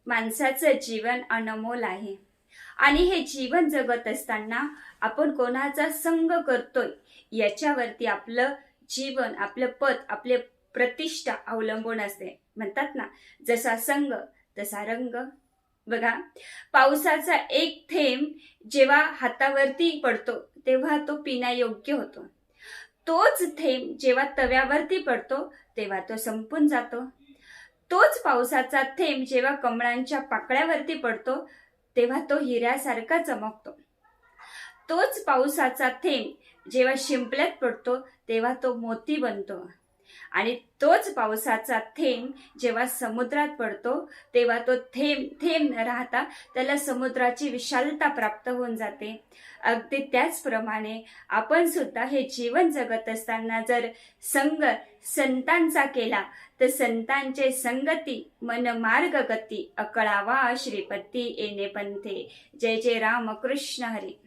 माणसाचं जीवन अनमोल आहे आणि हे जीवन जगत असताना आपण कोणाचा संग करतोय याच्यावरती आपलं जीवन, आपलं पद, आपले प्रतिष्ठा अवलंबून असते. म्हणतात ना, जसा संग तसा रंग. बघा, पावसाचा एक थेंब जेव्हा हातावरती पडतो तेव्हा तो पिण्यायोग्य होतो. तोच थेंब जेव्हा तव्यावरती पडतो तेव्हा तो संपून जातो. तोच पावसाचा थेंब जेव्हा कमळांच्या पाकळ्यावरती पडतो तेव्हा तो हिऱ्यासारखा चमकतो. तोच पावसाचा थेंब जेव्हा शिंपल्यात पडतो तेव्हा तो मोती बनतो. आणि तोच पावसाचा थेंब जेव्हा समुद्रात पडतो तेव्हा तो थेंब थेंब न राहता त्याला समुद्राची विशालता प्राप्त होऊन जाते. अगदी त्याचप्रमाणे आपण सुद्धा हे जीवन जगत असताना जर संग संतांचा केला तर संतांचे संगती मन मार्ग गती, अकळावा श्रीपती येणे पंथे. जय जय राम कृष्ण हरी.